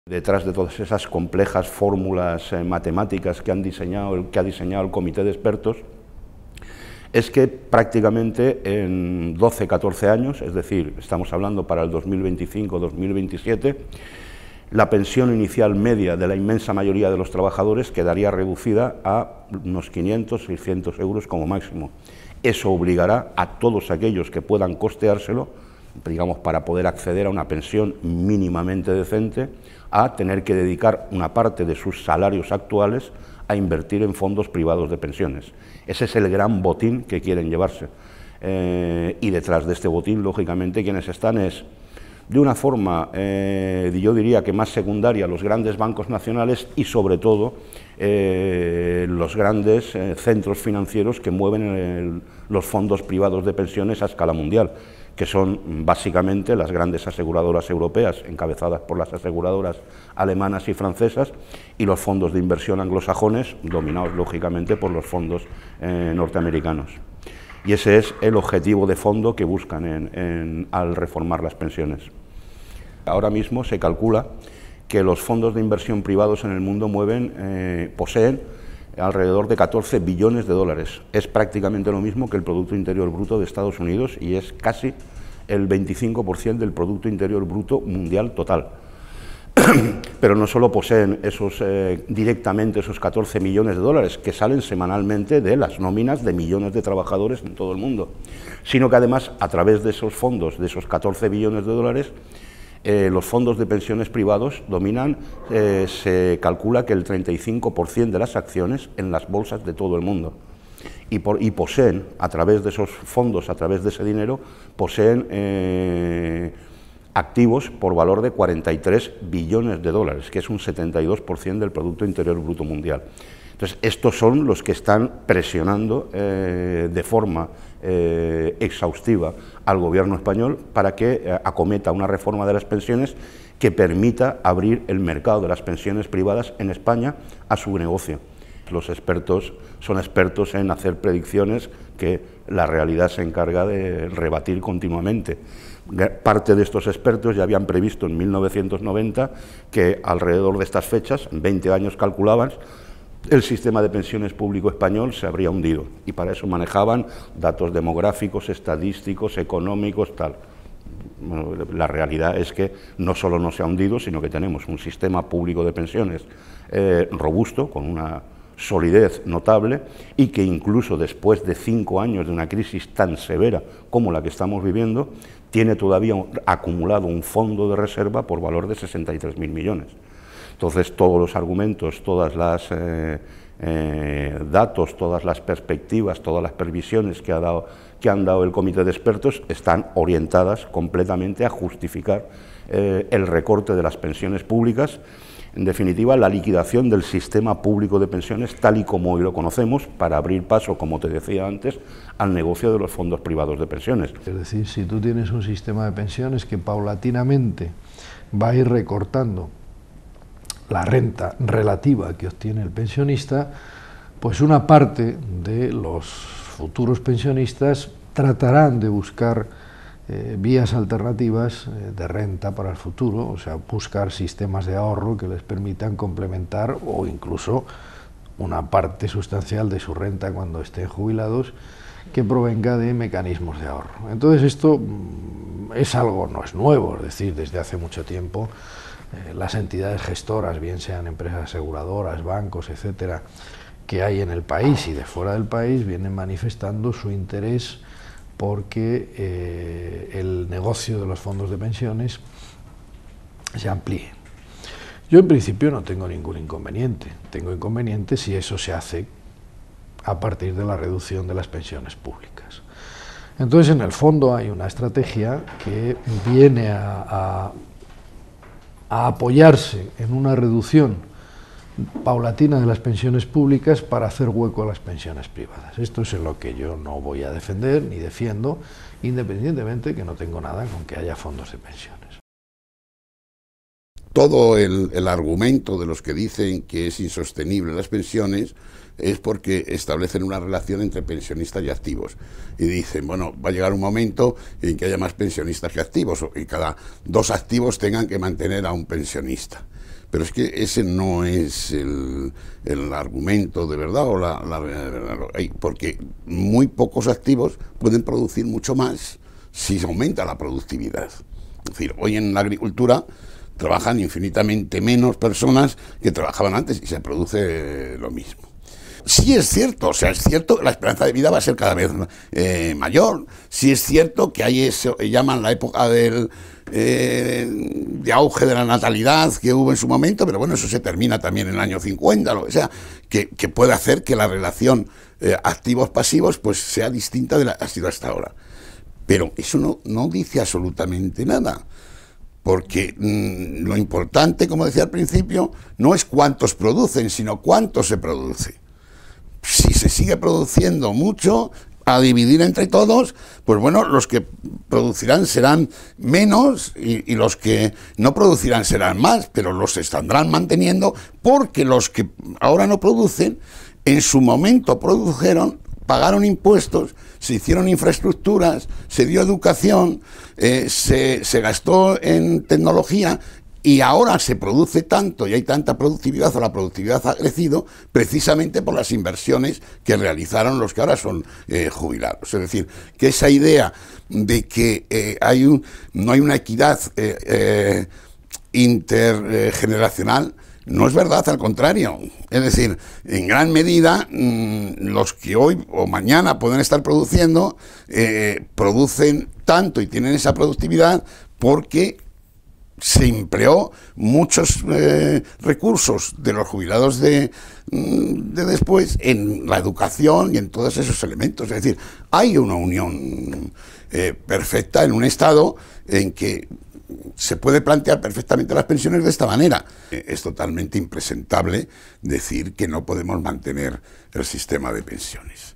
Detrás de todas esas complejas fórmulas matemáticas que ha diseñado el comité de expertos, es que prácticamente en 12-14 años, es decir, estamos hablando para el 2025-2027, la pensión inicial media de la inmensa mayoría de los trabajadores quedaría reducida a unos 500-600 euros como máximo. Eso obligará a todos aquellos que puedan costeárselo, digamos, para poder acceder a una pensión mínimamente decente, a tener que dedicar una parte de sus salarios actuales a invertir en fondos privados de pensiones. Ese es el gran botín que quieren llevarse. Y detrás de este botín, lógicamente, quienes están es, de una forma, yo diría que más secundaria, los grandes bancos nacionales y, sobre todo, los grandes centros financieros que mueven los fondos privados de pensiones a escala mundial, que son básicamente las grandes aseguradoras europeas, encabezadas por las aseguradoras alemanas y francesas, y los fondos de inversión anglosajones, dominados lógicamente por los fondos norteamericanos. Y ese es el objetivo de fondo que buscan al reformar las pensiones. Ahora mismo se calcula que los fondos de inversión privados en el mundo poseen alrededor de 14 billones de dólares. Es prácticamente lo mismo que el Producto Interior Bruto de Estados Unidos y es casi el 25% del Producto Interior Bruto mundial total. Pero no solo poseen directamente esos 14 millones de dólares que salen semanalmente de las nóminas de millones de trabajadores en todo el mundo, sino que además a través de esos fondos, de esos 14 billones de dólares, los fondos de pensiones privados dominan, se calcula que el 35% de las acciones en las bolsas de todo el mundo. Y poseen, a través de esos fondos, a través de ese dinero, poseen activos por valor de 43 billones de dólares, que es un 72% del Producto Interior Bruto mundial. Entonces, estos son los que están presionando de forma exhaustiva al gobierno español para que acometa una reforma de las pensiones que permita abrir el mercado de las pensiones privadas en España a su negocio. Los expertos son expertos en hacer predicciones que la realidad se encarga de rebatir continuamente. Parte de estos expertos ya habían previsto en 1990 que alrededor de estas fechas, 20 años calculaban, el sistema de pensiones público español se habría hundido, y para eso manejaban datos demográficos, estadísticos, económicos, tal. Bueno, la realidad es que no solo no se ha hundido, sino que tenemos un sistema público de pensiones robusto, con una solidez notable, y que incluso después de 5 años de una crisis tan severa como la que estamos viviendo, tiene todavía acumulado un fondo de reserva por valor de 63.000 millones. Entonces, todos los argumentos, todas las datos, todas las perspectivas, todas las previsiones que han dado el comité de expertos están orientadas completamente a justificar el recorte de las pensiones públicas, en definitiva, la liquidación del sistema público de pensiones tal y como hoy lo conocemos, para abrir paso, como te decía antes, al negocio de los fondos privados de pensiones. Es decir, si tú tienes un sistema de pensiones que paulatinamente va a ir recortando la renta relativa que obtiene el pensionista, pues una parte de los futuros pensionistas tratarán de buscar vías alternativas de renta para el futuro, o sea, buscar sistemas de ahorro que les permitan complementar o incluso una parte sustancial de su renta cuando estén jubilados que provenga de mecanismos de ahorro. Entonces esto es algo, no es nuevo, es decir, desde hace mucho tiempo las entidades gestoras, bien sean empresas aseguradoras, bancos, etcétera, que hay en el país y de fuera del país, vienen manifestando su interés porque el negocio de los fondos de pensiones se amplíe. Yo en principio no tengo ningún inconveniente, tengo inconveniente si eso se hace a partir de la reducción de las pensiones públicas. Entonces, en el fondo hay una estrategia que viene a apoyarse en una reducción paulatina de las pensiones públicas para hacer hueco a las pensiones privadas. Esto es en lo que yo no voy a defender ni defiendo, independientemente que no tengo nada con que haya fondos de pensiones. todo el argumento de los que dicen que es insostenible las pensiones es porque establecen una relación entre pensionistas y activos. Y dicen, bueno, va a llegar un momento en que haya más pensionistas que activos, y cada 2 activos tengan que mantener a un pensionista. Pero es que ese no es el argumento de verdad, porque muy pocos activos pueden producir mucho más si se aumenta la productividad. Es decir, hoy en la agricultura trabajan infinitamente menos personas que trabajaban antes y se produce lo mismo. Sí es cierto, o sea, es cierto que la esperanza de vida va a ser cada vez mayor. Sí es cierto que hay eso, llaman la época de auge de la natalidad que hubo en su momento, pero bueno, eso se termina también en el año 50, lo que sea, que puede hacer que la relación activos-pasivos pues sea distinta de la que ha sido hasta ahora. Pero eso no dice absolutamente nada. Porque lo importante, como decía al principio, no es cuántos producen, sino cuánto se produce. Si se sigue produciendo mucho, a dividir entre todos, pues bueno, los que producirán serán menos y los que no producirán serán más, pero los estarán manteniendo porque los que ahora no producen, en su momento produjeron, pagaron impuestos, se hicieron infraestructuras, se dio educación, se gastó en tecnología y ahora se produce tanto y hay tanta productividad, o la productividad ha crecido precisamente por las inversiones que realizaron los que ahora son jubilados. Es decir, que esa idea de que no hay una equidad intergeneracional no es verdad, al contrario. Es decir, en gran medida, los que hoy o mañana pueden estar produciendo, producen tanto y tienen esa productividad porque se empleó muchos recursos de los jubilados de después en la educación y en todos esos elementos. Es decir, hay una unión perfecta en un Estado en que se puede plantear perfectamente las pensiones de esta manera. Es totalmente impresentable decir que no podemos mantener el sistema de pensiones.